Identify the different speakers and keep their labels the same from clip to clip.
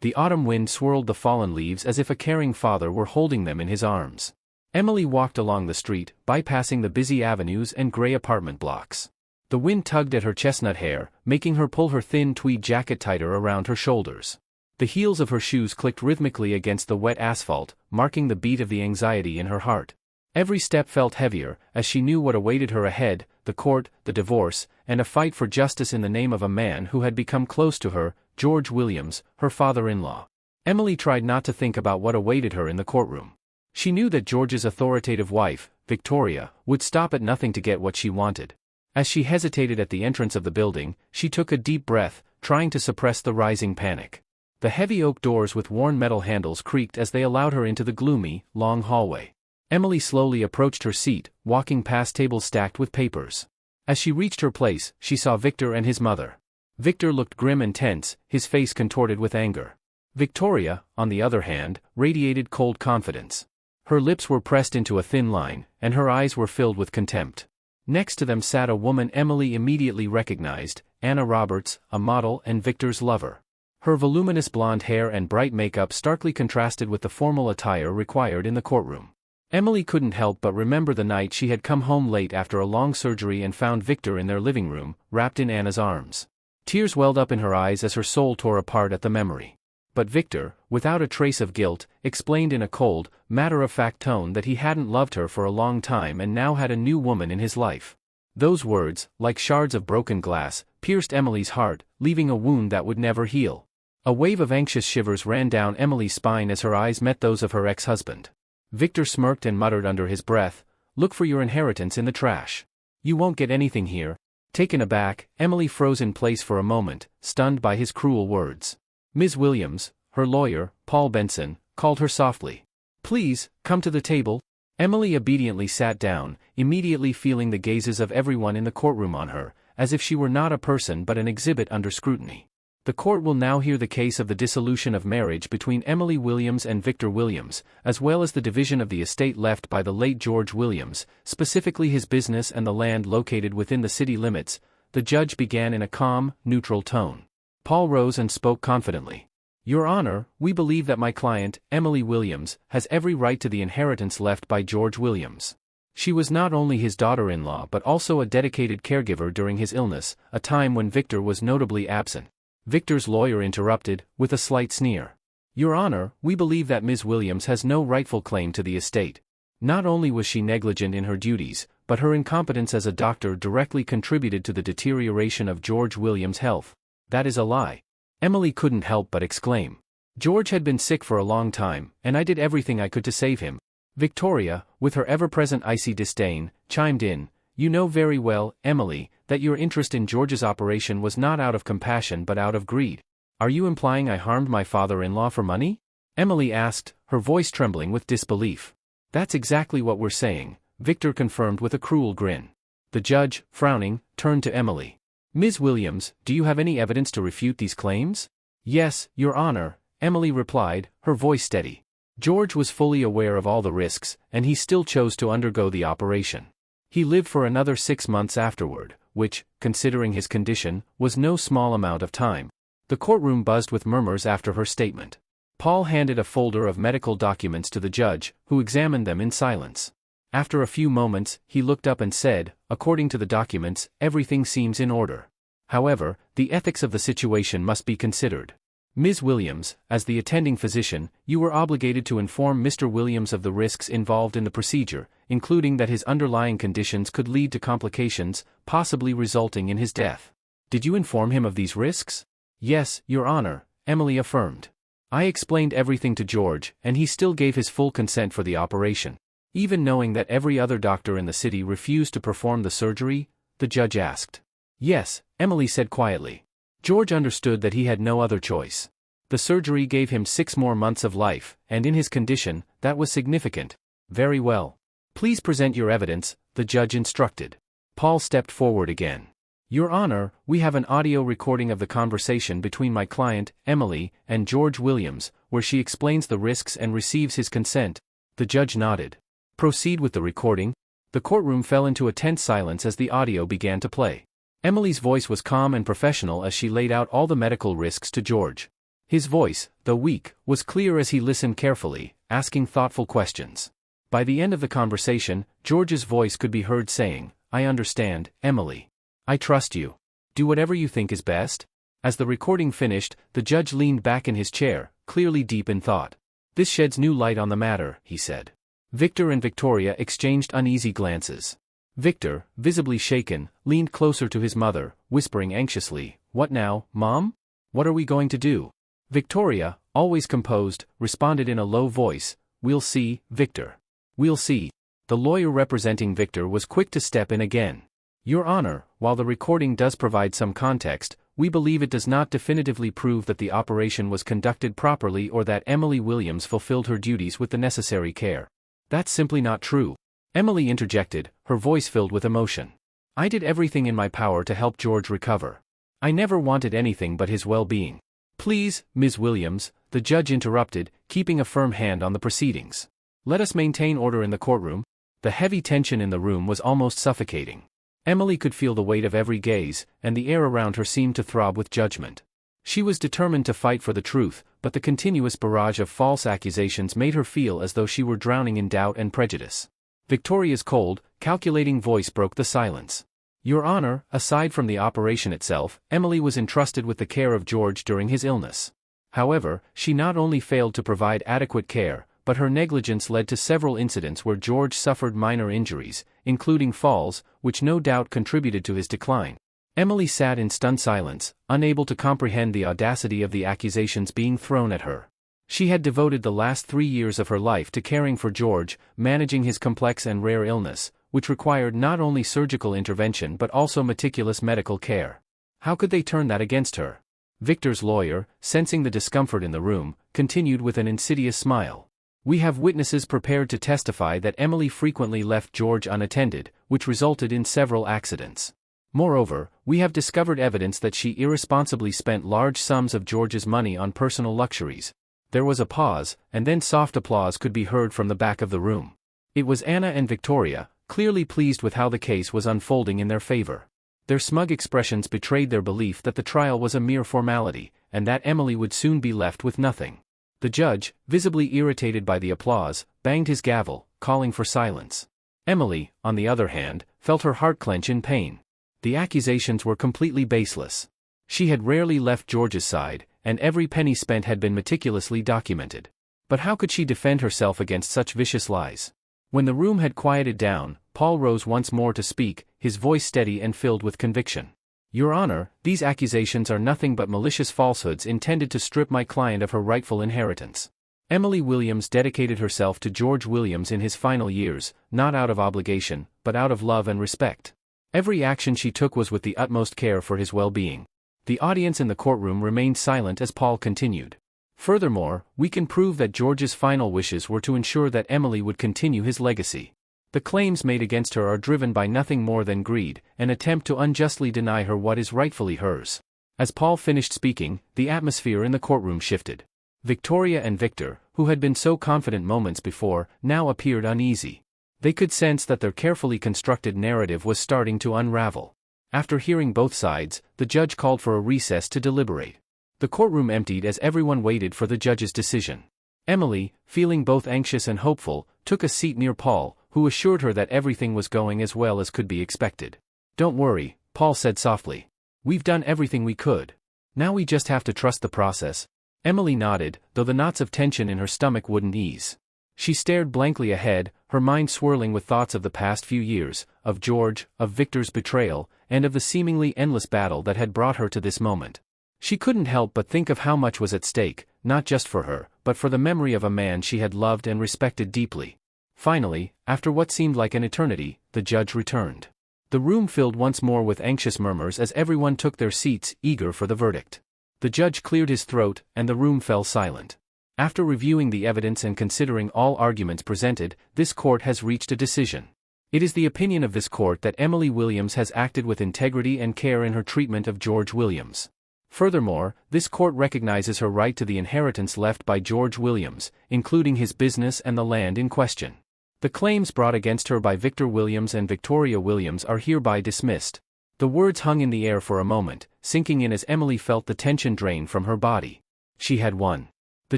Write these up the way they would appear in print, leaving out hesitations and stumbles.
Speaker 1: The autumn wind swirled the fallen leaves as if a caring father were holding them in his arms. Emily walked along the street, bypassing the busy avenues and gray apartment blocks. The wind tugged at her chestnut hair, making her pull her thin tweed jacket tighter around her shoulders. The heels of her shoes clicked rhythmically against the wet asphalt, marking the beat of the anxiety in her heart. Every step felt heavier, as she knew what awaited her ahead: the court, the divorce, and a fight for justice in the name of a man who had become close to her, George Williams, her father-in-law. Emily tried not to think about what awaited her in the courtroom. She knew that George's authoritative wife, Victoria, would stop at nothing to get what she wanted. As she hesitated at the entrance of the building, she took a deep breath, trying to suppress the rising panic. The heavy oak doors with worn metal handles creaked as they allowed her into the gloomy, long hallway. Emily slowly approached her seat, walking past tables stacked with papers. As she reached her place, she saw Victor and his mother. Victor looked grim and tense, his face contorted with anger. Victoria, on the other hand, radiated cold confidence. Her lips were pressed into a thin line, and her eyes were filled with contempt. Next to them sat a woman Emily immediately recognized, Anna Roberts, a model and Victor's lover. Her voluminous blonde hair and bright makeup starkly contrasted with the formal attire required in the courtroom. Emily couldn't help but remember the night she had come home late after a long surgery and found Victor in their living room, wrapped in Anna's arms. Tears welled up in her eyes as her soul tore apart at the memory. But Victor, without a trace of guilt, explained in a cold, matter-of-fact tone that he hadn't loved her for a long time and now had a new woman in his life. Those words, like shards of broken glass, pierced Emily's heart, leaving a wound that would never heal. A wave of anxious shivers ran down Emily's spine as her eyes met those of her ex-husband. Victor smirked and muttered under his breath, "Look for your inheritance in the trash. You won't get anything here." Taken aback, Emily froze in place for a moment, stunned by his cruel words. Ms. Williams, her lawyer, Paul Benson, called her softly. "Please, come to the table." Emily obediently sat down, immediately feeling the gazes of everyone in the courtroom on her, as if she were not a person but an exhibit under scrutiny. The court will now hear the case of the dissolution of marriage between Emily Williams and Victor Williams, as well as the division of the estate left by the late George Williams, specifically his business and the land located within the city limits. The judge began in a calm, neutral tone. Paul rose and spoke confidently. "Your Honor, we believe that my client, Emily Williams, has every right to the inheritance left by George Williams. She was not only his daughter-in-law but also a dedicated caregiver during his illness, a time when Victor was notably absent." Victor's lawyer interrupted, with a slight sneer. "Your Honor, we believe that Ms. Williams has no rightful claim to the estate. Not only was she negligent in her duties, but her incompetence as a doctor directly contributed to the deterioration of George Williams' health." "That is a lie." Emily couldn't help but exclaim. "George had been sick for a long time, and I did everything I could to save him." Victoria, with her ever-present icy disdain, chimed in. "You know very well, Emily, that your interest in George's operation was not out of compassion but out of greed. Are you implying I harmed my father-in-law for money?" Emily asked, her voice trembling with disbelief. "That's exactly what we're saying," Victor confirmed with a cruel grin. The judge, frowning, turned to Emily. "Ms. Williams, do you have any evidence to refute these claims?" "Yes, Your Honor," Emily replied, her voice steady. "George was fully aware of all the risks, and he still chose to undergo the operation. He lived for another 6 months afterward, which, considering his condition, was no small amount of time." The courtroom buzzed with murmurs after her statement. Paul handed a folder of medical documents to the judge, who examined them in silence. After a few moments, he looked up and said, "According to the documents, everything seems in order. However, the ethics of the situation must be considered. Ms. Williams, as the attending physician, you were obligated to inform Mr. Williams of the risks involved in the procedure, including that his underlying conditions could lead to complications, possibly resulting in his death. Did you inform him of these risks?" "Yes, Your Honor," Emily affirmed. "I explained everything to George, and he still gave his full consent for the operation." "Even knowing that every other doctor in the city refused to perform the surgery?" the judge asked. "Yes," Emily said quietly. "George understood that he had no other choice. The surgery gave him 6 more months of life, and in his condition, that was significant." "Very well. Please present your evidence," the judge instructed. Paul stepped forward again. "Your Honor, we have an audio recording of the conversation between my client, Emily, and George Williams, where she explains the risks and receives his consent." The judge nodded. "Proceed with the recording." The courtroom fell into a tense silence as the audio began to play. Emily's voice was calm and professional as she laid out all the medical risks to George. His voice, though weak, was clear as he listened carefully, asking thoughtful questions. By the end of the conversation, George's voice could be heard saying, "I understand, Emily. I trust you. Do whatever you think is best." As the recording finished, the judge leaned back in his chair, clearly deep in thought. "This sheds new light on the matter," he said. Victor and Victoria exchanged uneasy glances. Victor, visibly shaken, leaned closer to his mother, whispering anxiously, "What now, Mom? What are we going to do?" Victoria, always composed, responded in a low voice, "We'll see, Victor. We'll see." The lawyer representing Victor was quick to step in again. "Your Honor, while the recording does provide some context, we believe it does not definitively prove that the operation was conducted properly or that Emily Williams fulfilled her duties with the necessary care." "That's simply not true," Emily interjected, her voice filled with emotion. "I did everything in my power to help George recover. I never wanted anything but his well-being." "Please, Ms. Williams," the judge interrupted, keeping a firm hand on the proceedings. "Let us maintain order in the courtroom." The heavy tension in the room was almost suffocating. Emily could feel the weight of every gaze, and the air around her seemed to throb with judgment. She was determined to fight for the truth, but the continuous barrage of false accusations made her feel as though she were drowning in doubt and prejudice. Victoria's cold, calculating voice broke the silence. "Your Honor, aside from the operation itself, Emily was entrusted with the care of George during his illness. However, she not only failed to provide adequate care, but her negligence led to several incidents where George suffered minor injuries, including falls, which no doubt contributed to his decline." Emily sat in stunned silence, unable to comprehend the audacity of the accusations being thrown at her. She had devoted the last 3 years of her life to caring for George, managing his complex and rare illness, which required not only surgical intervention but also meticulous medical care. How could they turn that against her? Victor's lawyer, sensing the discomfort in the room, continued with an insidious smile. "We have witnesses prepared to testify that Emily frequently left George unattended, which resulted in several accidents. Moreover, we have discovered evidence that she irresponsibly spent large sums of George's money on personal luxuries." There was a pause, and then soft applause could be heard from the back of the room. It was Anna and Victoria, clearly pleased with how the case was unfolding in their favor. Their smug expressions betrayed their belief that the trial was a mere formality, and that Emily would soon be left with nothing. The judge, visibly irritated by the applause, banged his gavel, calling for silence. Emily, on the other hand, felt her heart clench in pain. The accusations were completely baseless. She had rarely left George's side, and every penny spent had been meticulously documented. But how could she defend herself against such vicious lies? When the room had quieted down, Paul rose once more to speak, his voice steady and filled with conviction. "Your Honor, these accusations are nothing but malicious falsehoods intended to strip my client of her rightful inheritance. Emily Williams dedicated herself to George Williams in his final years, not out of obligation, but out of love and respect. Every action she took was with the utmost care for his well-being." The audience in the courtroom remained silent as Paul continued. "Furthermore, we can prove that George's final wishes were to ensure that Emily would continue his legacy. The claims made against her are driven by nothing more than greed, an attempt to unjustly deny her what is rightfully hers." As Paul finished speaking, the atmosphere in the courtroom shifted. Victoria and Victor, who had been so confident moments before, now appeared uneasy. They could sense that their carefully constructed narrative was starting to unravel. After hearing both sides, the judge called for a recess to deliberate. The courtroom emptied as everyone waited for the judge's decision. Emily, feeling both anxious and hopeful, took a seat near Paul, who assured her that everything was going as well as could be expected. "Don't worry," Paul said softly. "We've done everything we could. Now we just have to trust the process." Emily nodded, though the knots of tension in her stomach wouldn't ease. She stared blankly ahead, her mind swirling with thoughts of the past few years, of George, of Victor's betrayal, and of the seemingly endless battle that had brought her to this moment. She couldn't help but think of how much was at stake, not just for her, but for the memory of a man she had loved and respected deeply. Finally, after what seemed like an eternity, the judge returned. The room filled once more with anxious murmurs as everyone took their seats, eager for the verdict. The judge cleared his throat, and the room fell silent. "After reviewing the evidence and considering all arguments presented, this court has reached a decision. It is the opinion of this court that Emily Williams has acted with integrity and care in her treatment of George Williams. Furthermore, this court recognizes her right to the inheritance left by George Williams, including his business and the land in question. The claims brought against her by Victor Williams and Victoria Williams are hereby dismissed." The words hung in the air for a moment, sinking in as Emily felt the tension drain from her body. She had won. The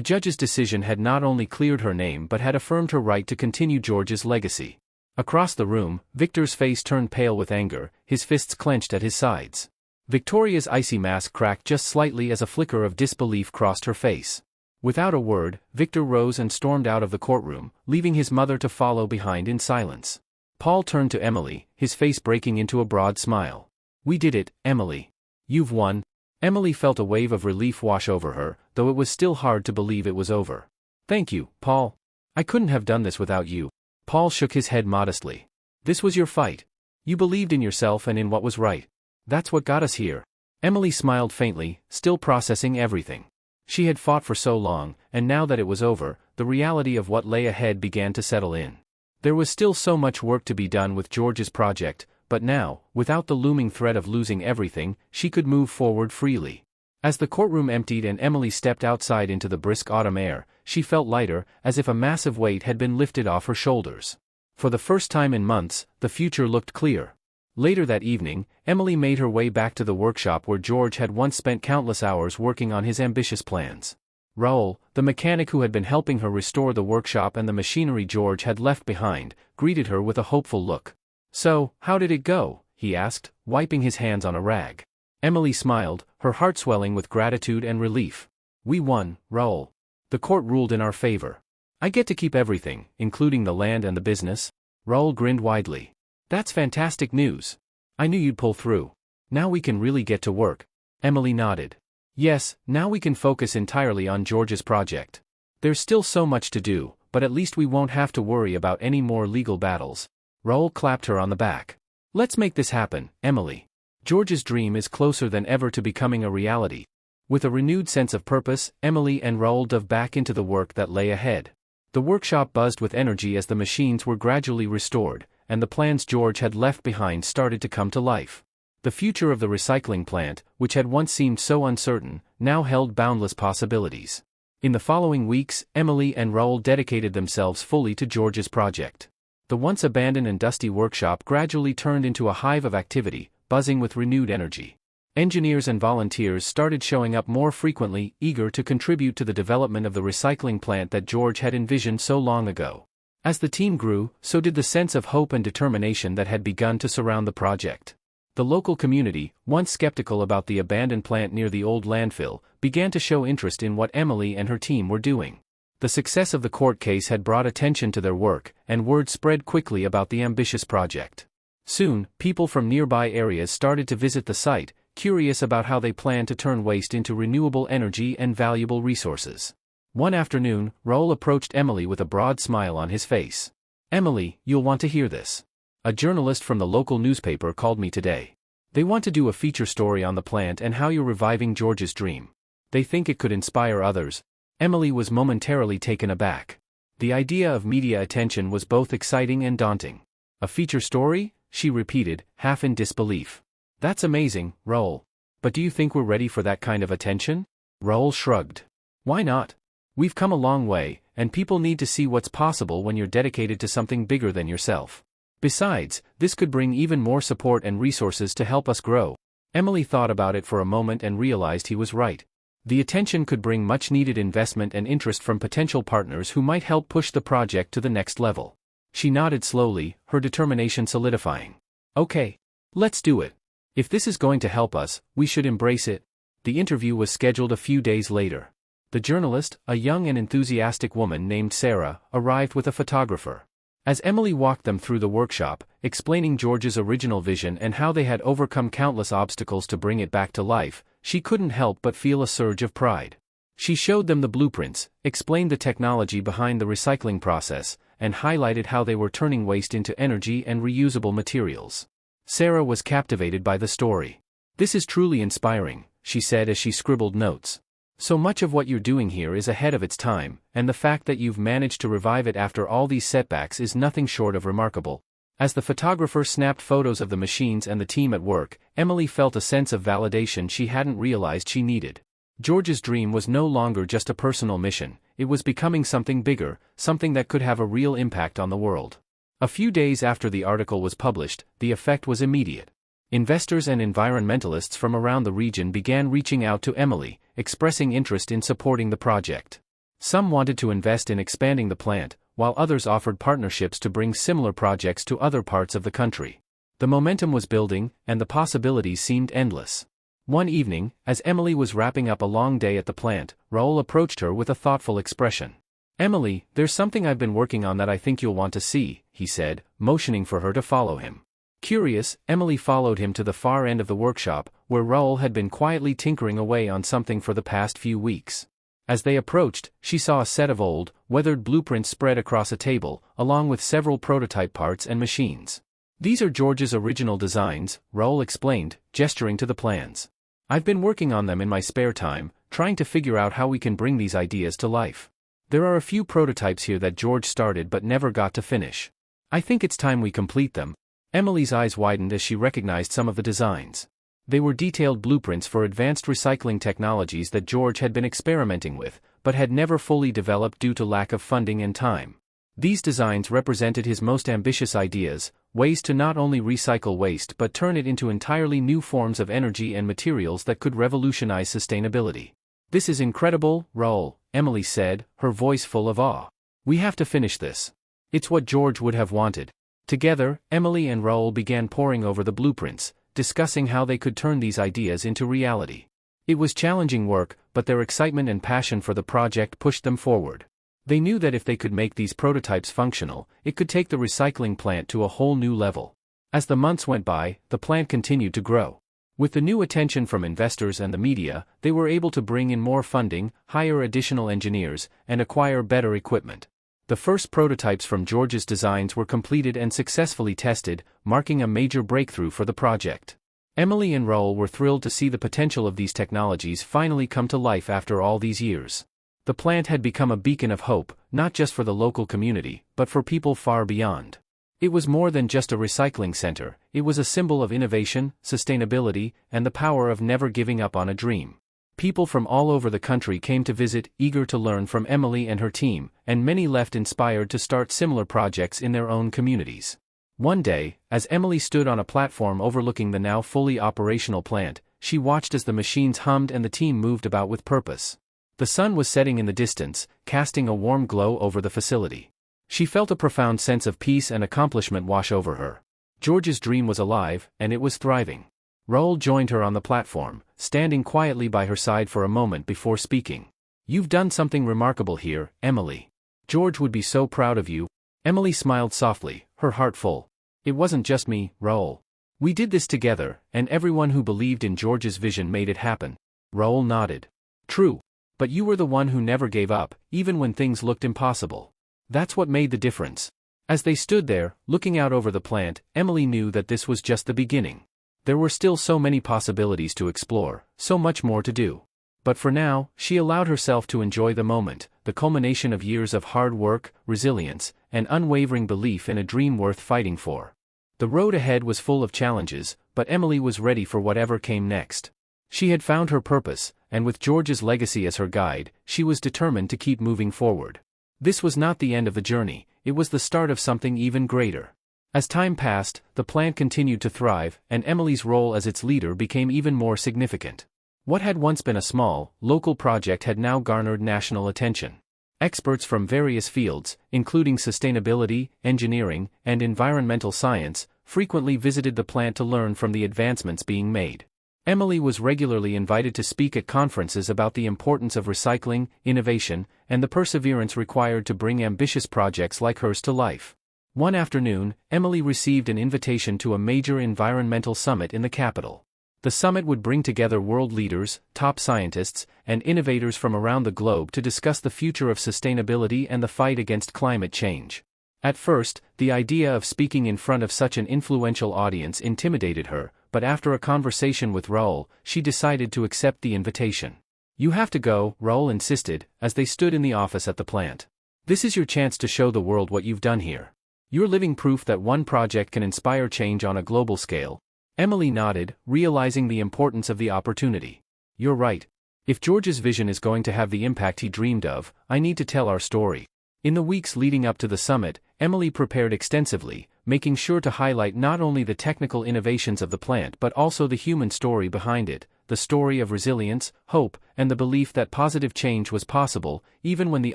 Speaker 1: judge's decision had not only cleared her name but had affirmed her right to continue George's legacy. Across the room, Victor's face turned pale with anger, his fists clenched at his sides. Victoria's icy mask cracked just slightly as a flicker of disbelief crossed her face. Without a word, Victor rose and stormed out of the courtroom, leaving his mother to follow behind in silence. Paul turned to Emily, his face breaking into a broad smile. "We did it, Emily. You've won." Emily felt a wave of relief wash over her, though it was still hard to believe it was over. "Thank you, Paul. I couldn't have done this without you." Paul shook his head modestly. "This was your fight. You believed in yourself and in what was right. That's what got us here." Emily smiled faintly, still processing everything. She had fought for so long, and now that it was over, the reality of what lay ahead began to settle in. There was still so much work to be done with George's project, but now, without the looming threat of losing everything, she could move forward freely. As the courtroom emptied and Emily stepped outside into the brisk autumn air, she felt lighter, as if a massive weight had been lifted off her shoulders. For the first time in months, the future looked clear. Later that evening, Emily made her way back to the workshop where George had once spent countless hours working on his ambitious plans. Raoul, the mechanic who had been helping her restore the workshop and the machinery George had left behind, greeted her with a hopeful look. "So, how did it go?" he asked, wiping his hands on a rag. Emily smiled, her heart swelling with gratitude and relief. "We won, Raoul. The court ruled in our favor. I get to keep everything, including the land and the business." Raoul grinned widely. "That's fantastic news. I knew you'd pull through. Now we can really get to work." Emily nodded. "Yes, now we can focus entirely on George's project. There's still so much to do, but at least we won't have to worry about any more legal battles." Raoul clapped her on the back. "Let's make this happen, Emily. George's dream is closer than ever to becoming a reality." With a renewed sense of purpose, Emily and Raoul dove back into the work that lay ahead. The workshop buzzed with energy as the machines were gradually restored, and the plans George had left behind started to come to life. The future of the recycling plant, which had once seemed so uncertain, now held boundless possibilities. In the following weeks, Emily and Raoul dedicated themselves fully to George's project. The once abandoned and dusty workshop gradually turned into a hive of activity, buzzing with renewed energy. Engineers and volunteers started showing up more frequently, eager to contribute to the development of the recycling plant that George had envisioned so long ago. As the team grew, so did the sense of hope and determination that had begun to surround the project. The local community, once skeptical about the abandoned plant near the old landfill, began to show interest in what Emily and her team were doing. The success of the court case had brought attention to their work, and word spread quickly about the ambitious project. Soon, people from nearby areas started to visit the site, curious about how they planned to turn waste into renewable energy and valuable resources. One afternoon, Raoul approached Emily with a broad smile on his face. "Emily, you'll want to hear this. A journalist from the local newspaper called me today. They want to do a feature story on the plant and how you're reviving George's dream. They think it could inspire others." Emily was momentarily taken aback. The idea of media attention was both exciting and daunting. "A feature story?" she repeated, half in disbelief. "That's amazing, Raoul. But do you think we're ready for that kind of attention?" Raoul shrugged. "Why not? We've come a long way, and people need to see what's possible when you're dedicated to something bigger than yourself. Besides, this could bring even more support and resources to help us grow." Emily thought about it for a moment and realized he was right. The attention could bring much-needed investment and interest from potential partners who might help push the project to the next level. She nodded slowly, her determination solidifying. "Okay. Let's do it. If this is going to help us, we should embrace it." The interview was scheduled a few days later. The journalist, a young and enthusiastic woman named Sarah, arrived with a photographer. As Emily walked them through the workshop, explaining George's original vision and how they had overcome countless obstacles to bring it back to life, she couldn't help but feel a surge of pride. She showed them the blueprints, explained the technology behind the recycling process, and highlighted how they were turning waste into energy and reusable materials. Sarah was captivated by the story. "This is truly inspiring," she said as she scribbled notes. "So much of what you're doing here is ahead of its time, and the fact that you've managed to revive it after all these setbacks is nothing short of remarkable." As the photographer snapped photos of the machines and the team at work, Emily felt a sense of validation she hadn't realized she needed. George's dream was no longer just a personal mission, it was becoming something bigger, something that could have a real impact on the world. A few days after the article was published, the effect was immediate. Investors and environmentalists from around the region began reaching out to Emily, expressing interest in supporting the project. Some wanted to invest in expanding the plant, while others offered partnerships to bring similar projects to other parts of the country. The momentum was building, and the possibilities seemed endless. One evening, as Emily was wrapping up a long day at the plant, Raoul approached her with a thoughtful expression. "Emily, there's something I've been working on that I think you'll want to see," he said, motioning for her to follow him. Curious, Emily followed him to the far end of the workshop, where Raoul had been quietly tinkering away on something for the past few weeks. As they approached, she saw a set of old, weathered blueprints spread across a table, along with several prototype parts and machines. "These are George's original designs," Raoul explained, gesturing to the plans. "I've been working on them in my spare time, trying to figure out how we can bring these ideas to life. There are a few prototypes here that George started but never got to finish. I think it's time we complete them." Emily's eyes widened as she recognized some of the designs. They were detailed blueprints for advanced recycling technologies that George had been experimenting with, but had never fully developed due to lack of funding and time. These designs represented his most ambitious ideas, ways to not only recycle waste but turn it into entirely new forms of energy and materials that could revolutionize sustainability. "This is incredible, Raoul," Emily said, her voice full of awe. "We have to finish this. It's what George would have wanted." Together, Emily and Raoul began poring over the blueprints, discussing how they could turn these ideas into reality. It was challenging work, but their excitement and passion for the project pushed them forward. They knew that if they could make these prototypes functional, it could take the recycling plant to a whole new level. As the months went by, the plant continued to grow. With the new attention from investors and the media, they were able to bring in more funding, hire additional engineers, and acquire better equipment. The first prototypes from George's designs were completed and successfully tested, marking a major breakthrough for the project. Emily and Raoul were thrilled to see the potential of these technologies finally come to life after all these years. The plant had become a beacon of hope, not just for the local community, but for people far beyond. It was more than just a recycling center, it was a symbol of innovation, sustainability, and the power of never giving up on a dream. People from all over the country came to visit, eager to learn from Emily and her team, and many left inspired to start similar projects in their own communities. One day, as Emily stood on a platform overlooking the now fully operational plant, she watched as the machines hummed and the team moved about with purpose. The sun was setting in the distance, casting a warm glow over the facility. She felt a profound sense of peace and accomplishment wash over her. George's dream was alive, and it was thriving. Raoul joined her on the platform, standing quietly by her side for a moment before speaking. "You've done something remarkable here, Emily. George would be so proud of you." Emily smiled softly, her heart full. "It wasn't just me, Raoul. We did this together, and everyone who believed in George's vision made it happen." Raoul nodded. "True. But you were the one who never gave up, even when things looked impossible. That's what made the difference." As they stood there, looking out over the plant, Emily knew that this was just the beginning. There were still so many possibilities to explore, so much more to do. But for now, she allowed herself to enjoy the moment, the culmination of years of hard work, resilience, and unwavering belief in a dream worth fighting for. The road ahead was full of challenges, but Emily was ready for whatever came next. She had found her purpose, and with George's legacy as her guide, she was determined to keep moving forward. This was not the end of the journey, it was the start of something even greater. As time passed, the plant continued to thrive, and Emily's role as its leader became even more significant. What had once been a small, local project had now garnered national attention. Experts from various fields, including sustainability, engineering, and environmental science, frequently visited the plant to learn from the advancements being made. Emily was regularly invited to speak at conferences about the importance of recycling, innovation, and the perseverance required to bring ambitious projects like hers to life. One afternoon, Emily received an invitation to a major environmental summit in the capital. The summit would bring together world leaders, top scientists, and innovators from around the globe to discuss the future of sustainability and the fight against climate change. At first, the idea of speaking in front of such an influential audience intimidated her, but after a conversation with Raoul, she decided to accept the invitation. "You have to go," Raoul insisted, as they stood in the office at the plant. "This is your chance to show the world what you've done here. You're living proof that one project can inspire change on a global scale." Emily nodded, realizing the importance of the opportunity. "You're right. If George's vision is going to have the impact he dreamed of, I need to tell our story." In the weeks leading up to the summit, Emily prepared extensively, making sure to highlight not only the technical innovations of the plant but also the human story behind it, the story of resilience, hope, and the belief that positive change was possible, even when the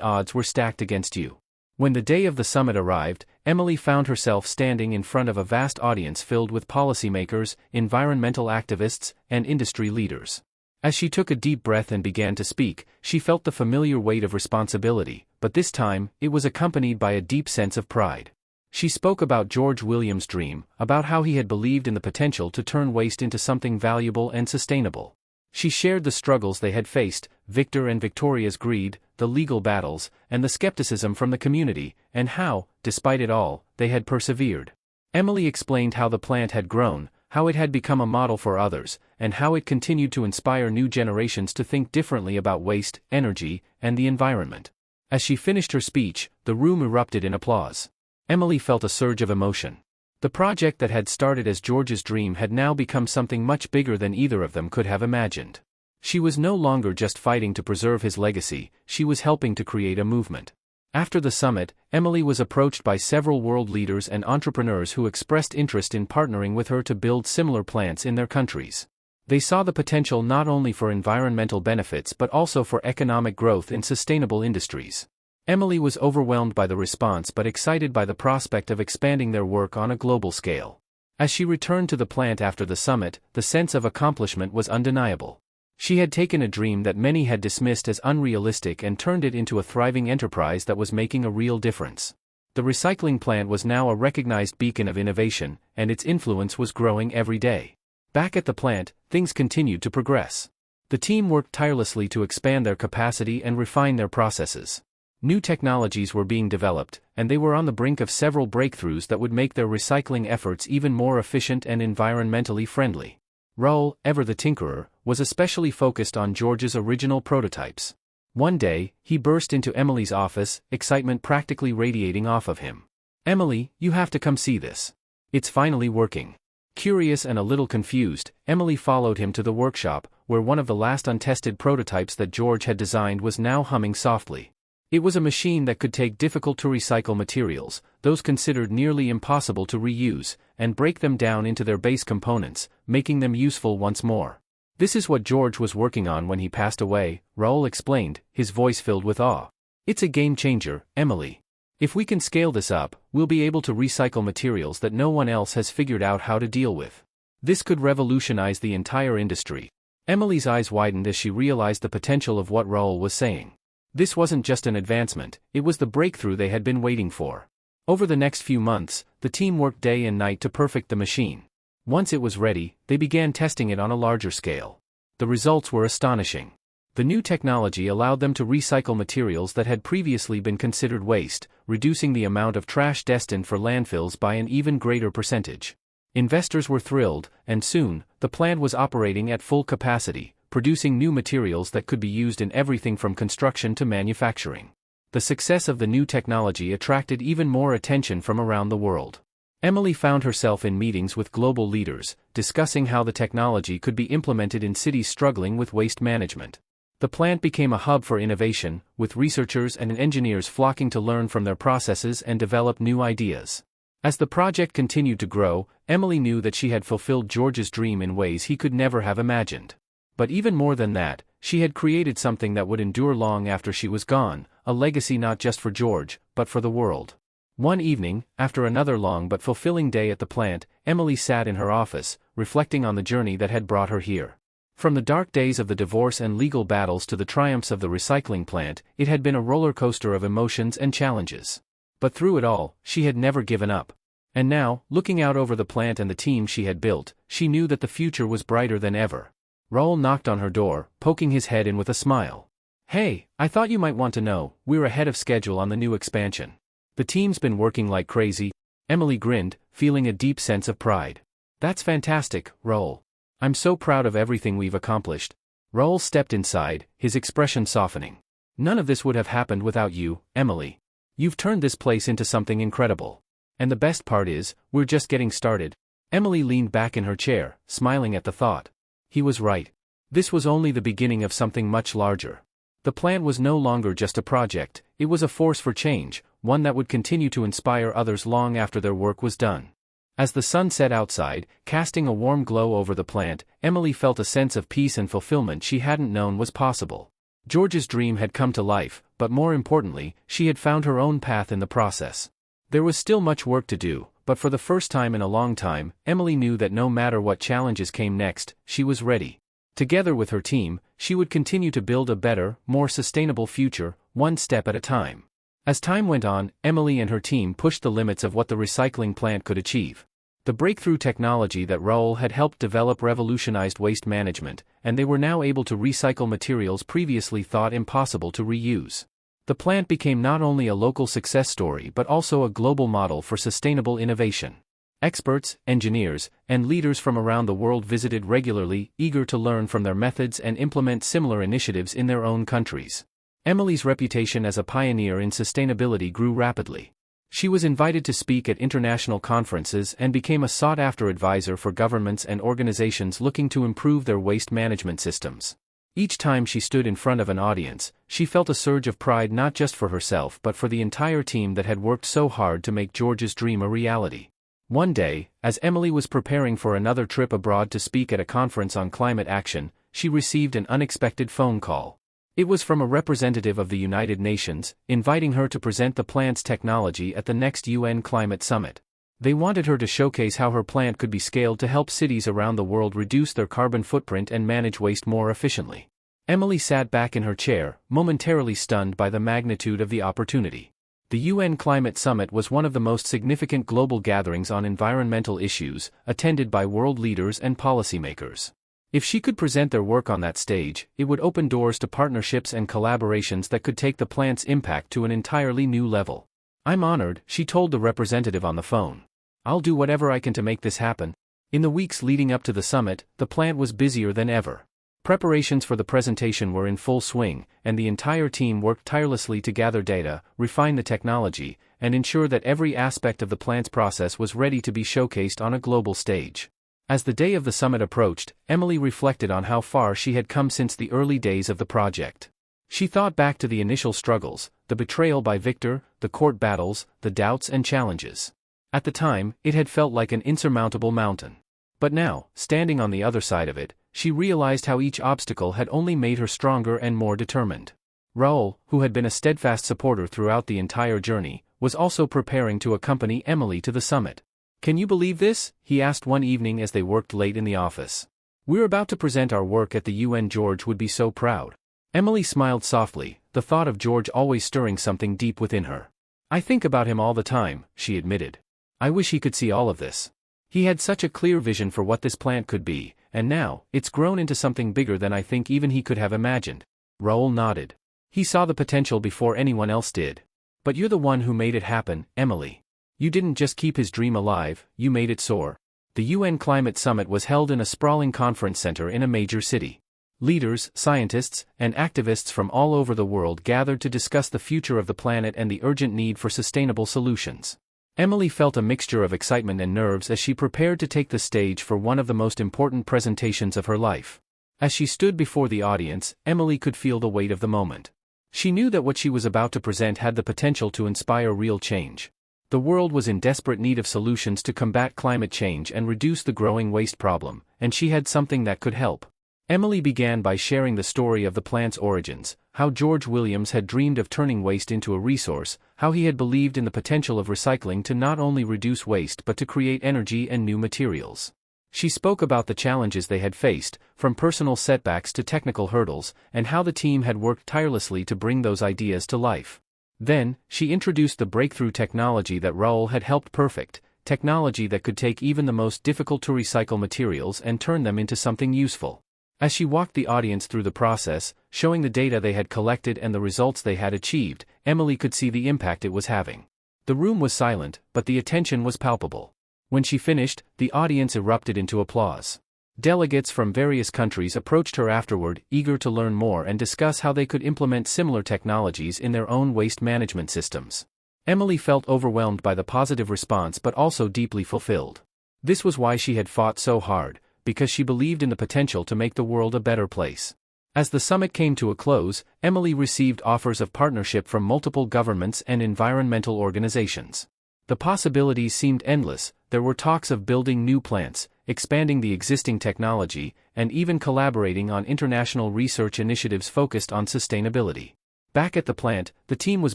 Speaker 1: odds were stacked against you. When the day of the summit arrived, Emily found herself standing in front of a vast audience filled with policymakers, environmental activists, and industry leaders. As she took a deep breath and began to speak, she felt the familiar weight of responsibility, but this time, it was accompanied by a deep sense of pride. She spoke about George Williams' dream, about how he had believed in the potential to turn waste into something valuable and sustainable. She shared the struggles they had faced, Victor and Victoria's greed, the legal battles, and the skepticism from the community, and how, despite it all, they had persevered. Emily explained how the plant had grown, how it had become a model for others, and how it continued to inspire new generations to think differently about waste, energy, and the environment. As she finished her speech, the room erupted in applause. Emily felt a surge of emotion. The project that had started as George's dream had now become something much bigger than either of them could have imagined. She was no longer just fighting to preserve his legacy, she was helping to create a movement. After the summit, Emily was approached by several world leaders and entrepreneurs who expressed interest in partnering with her to build similar plants in their countries. They saw the potential not only for environmental benefits but also for economic growth in sustainable industries. Emily was overwhelmed by the response but excited by the prospect of expanding their work on a global scale. As she returned to the plant after the summit, the sense of accomplishment was undeniable. She had taken a dream that many had dismissed as unrealistic and turned it into a thriving enterprise that was making a real difference. The recycling plant was now a recognized beacon of innovation, and its influence was growing every day. Back at the plant, things continued to progress. The team worked tirelessly to expand their capacity and refine their processes. New technologies were being developed, and they were on the brink of several breakthroughs that would make their recycling efforts even more efficient and environmentally friendly. Raoul, ever the tinkerer, was especially focused on George's original prototypes. One day, he burst into Emily's office, excitement practically radiating off of him. "Emily, you have to come see this. It's finally working." Curious and a little confused, Emily followed him to the workshop, where one of the last untested prototypes that George had designed was now humming softly. It was a machine that could take difficult-to-recycle materials, those considered nearly impossible to reuse, and break them down into their base components, making them useful once more. "This is what George was working on when he passed away," Raoul explained, his voice filled with awe. "It's a game-changer, Emily. If we can scale this up, we'll be able to recycle materials that no one else has figured out how to deal with. This could revolutionize the entire industry." Emily's eyes widened as she realized the potential of what Raoul was saying. This wasn't just an advancement, it was the breakthrough they had been waiting for. Over the next few months, the team worked day and night to perfect the machine. Once it was ready, they began testing it on a larger scale. The results were astonishing. The new technology allowed them to recycle materials that had previously been considered waste, reducing the amount of trash destined for landfills by an even greater percentage. Investors were thrilled, and soon, the plant was operating at full capacity, producing new materials that could be used in everything from construction to manufacturing. The success of the new technology attracted even more attention from around the world. Emily found herself in meetings with global leaders, discussing how the technology could be implemented in cities struggling with waste management. The plant became a hub for innovation, with researchers and engineers flocking to learn from their processes and develop new ideas. As the project continued to grow, Emily knew that she had fulfilled George's dream in ways he could never have imagined. But even more than that, she had created something that would endure long after she was gone, a legacy not just for George, but for the world. One evening, after another long but fulfilling day at the plant, Emily sat in her office, reflecting on the journey that had brought her here. From the dark days of the divorce and legal battles to the triumphs of the recycling plant, it had been a roller coaster of emotions and challenges. But through it all, she had never given up. And now, looking out over the plant and the team she had built, she knew that the future was brighter than ever. Raoul knocked on her door, poking his head in with a smile. "Hey, I thought you might want to know, we're ahead of schedule on the new expansion. The team's been working like crazy." Emily grinned, feeling a deep sense of pride. "That's fantastic, Raoul. I'm so proud of everything we've accomplished." Raoul stepped inside, his expression softening. "None of this would have happened without you, Emily. You've turned this place into something incredible. And the best part is, we're just getting started." Emily leaned back in her chair, smiling at the thought. He was right. This was only the beginning of something much larger. The plant was no longer just a project, it was a force for change, one that would continue to inspire others long after their work was done. As the sun set outside, casting a warm glow over the plant, Emily felt a sense of peace and fulfillment she hadn't known was possible. George's dream had come to life, but more importantly, she had found her own path in the process. There was still much work to do, but for the first time in a long time, Emily knew that no matter what challenges came next, she was ready. Together with her team, she would continue to build a better, more sustainable future, one step at a time. As time went on, Emily and her team pushed the limits of what the recycling plant could achieve. The breakthrough technology that Raoul had helped develop revolutionized waste management, and they were now able to recycle materials previously thought impossible to reuse. The plant became not only a local success story but also a global model for sustainable innovation. Experts, engineers, and leaders from around the world visited regularly, eager to learn from their methods and implement similar initiatives in their own countries. Emily's reputation as a pioneer in sustainability grew rapidly. She was invited to speak at international conferences and became a sought-after advisor for governments and organizations looking to improve their waste management systems. Each time she stood in front of an audience, she felt a surge of pride not just for herself but for the entire team that had worked so hard to make George's dream a reality. One day, as Emily was preparing for another trip abroad to speak at a conference on climate action, she received an unexpected phone call. It was from a representative of the United Nations, inviting her to present the plant's technology at the next UN Climate Summit. They wanted her to showcase how her plant could be scaled to help cities around the world reduce their carbon footprint and manage waste more efficiently. Emily sat back in her chair, momentarily stunned by the magnitude of the opportunity. The UN Climate Summit was one of the most significant global gatherings on environmental issues, attended by world leaders and policymakers. If she could present their work on that stage, it would open doors to partnerships and collaborations that could take the plant's impact to an entirely new level. "I'm honored," she told the representative on the phone. "I'll do whatever I can to make this happen." In the weeks leading up to the summit, the plant was busier than ever. Preparations for the presentation were in full swing, and the entire team worked tirelessly to gather data, refine the technology, and ensure that every aspect of the plant's process was ready to be showcased on a global stage. As the day of the summit approached, Emily reflected on how far she had come since the early days of the project. She thought back to the initial struggles, the betrayal by Victor, the court battles, the doubts and challenges. At the time, it had felt like an insurmountable mountain. But now, standing on the other side of it, she realized how each obstacle had only made her stronger and more determined. Raoul, who had been a steadfast supporter throughout the entire journey, was also preparing to accompany Emily to the summit. "Can you believe this?" he asked one evening as they worked late in the office. "We're about to present our work at the UN. George would be so proud." Emily smiled softly, the thought of George always stirring something deep within her. "I think about him all the time," she admitted. "I wish he could see all of this. He had such a clear vision for what this plant could be, and now, it's grown into something bigger than I think even he could have imagined." Raoul nodded. "He saw the potential before anyone else did. But you're the one who made it happen, Emily. You didn't just keep his dream alive, you made it soar." The UN Climate Summit was held in a sprawling conference center in a major city. Leaders, scientists, and activists from all over the world gathered to discuss the future of the planet and the urgent need for sustainable solutions. Emily felt a mixture of excitement and nerves as she prepared to take the stage for one of the most important presentations of her life. As she stood before the audience, Emily could feel the weight of the moment. She knew that what she was about to present had the potential to inspire real change. The world was in desperate need of solutions to combat climate change and reduce the growing waste problem, and she had something that could help. Emily began by sharing the story of the plant's origins, how George Williams had dreamed of turning waste into a resource, how he had believed in the potential of recycling to not only reduce waste but to create energy and new materials. She spoke about the challenges they had faced, from personal setbacks to technical hurdles, and how the team had worked tirelessly to bring those ideas to life. Then, she introduced the breakthrough technology that Raoul had helped perfect, technology that could take even the most difficult to recycle materials and turn them into something useful. As she walked the audience through the process, showing the data they had collected and the results they had achieved, Emily could see the impact it was having. The room was silent, but the attention was palpable. When she finished, the audience erupted into applause. Delegates from various countries approached her afterward, eager to learn more and discuss how they could implement similar technologies in their own waste management systems. Emily felt overwhelmed by the positive response but also deeply fulfilled. This was why she had fought so hard, because she believed in the potential to make the world a better place. As the summit came to a close, Emily received offers of partnership from multiple governments and environmental organizations. The possibilities seemed endless. There were talks of building new plants, expanding the existing technology, and even collaborating on international research initiatives focused on sustainability. Back at the plant, the team was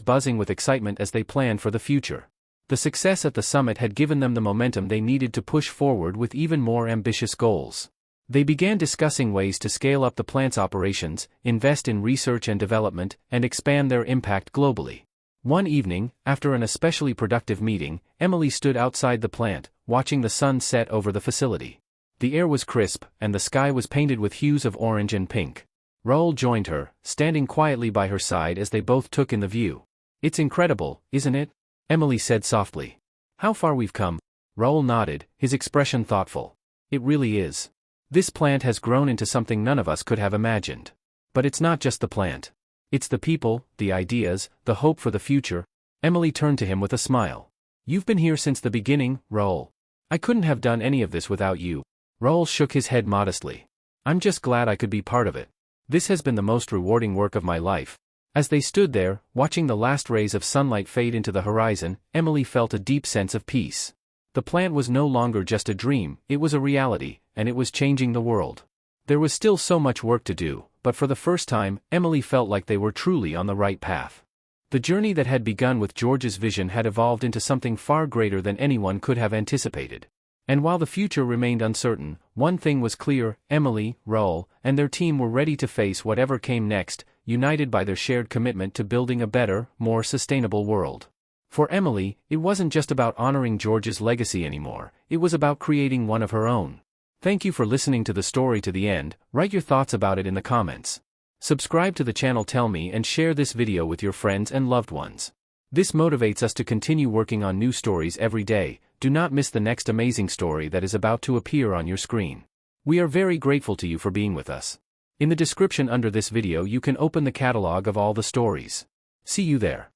Speaker 1: buzzing with excitement as they planned for the future. The success at the summit had given them the momentum they needed to push forward with even more ambitious goals. They began discussing ways to scale up the plant's operations, invest in research and development, and expand their impact globally. One evening, after an especially productive meeting, Emily stood outside the plant, watching the sun set over the facility. The air was crisp, and the sky was painted with hues of orange and pink. Raoul joined her, standing quietly by her side as they both took in the view. "It's incredible, isn't it?" Emily said softly. "How far we've come." Raoul nodded, his expression thoughtful. "It really is. This plant has grown into something none of us could have imagined. But it's not just the plant. It's the people, the ideas, the hope for the future." Emily turned to him with a smile. "You've been here since the beginning, Raoul. I couldn't have done any of this without you." Raoul shook his head modestly. "I'm just glad I could be part of it. This has been the most rewarding work of my life." As they stood there, watching the last rays of sunlight fade into the horizon, Emily felt a deep sense of peace. The plant was no longer just a dream, it was a reality, and it was changing the world. There was still so much work to do, but for the first time, Emily felt like they were truly on the right path. The journey that had begun with George's vision had evolved into something far greater than anyone could have anticipated. And while the future remained uncertain, one thing was clear: Emily, Raoul, and their team were ready to face whatever came next, united by their shared commitment to building a better, more sustainable world. For Emily, it wasn't just about honoring George's legacy anymore, it was about creating one of her own. Thank you for listening to the story to the end. Write your thoughts about it in the comments. Subscribe to the channel Tell Me and share this video with your friends and loved ones. This motivates us to continue working on new stories every day. Do not miss the next amazing story that is about to appear on your screen. We are very grateful to you for being with us. In the description under this video you can open the catalog of all the stories. See you there.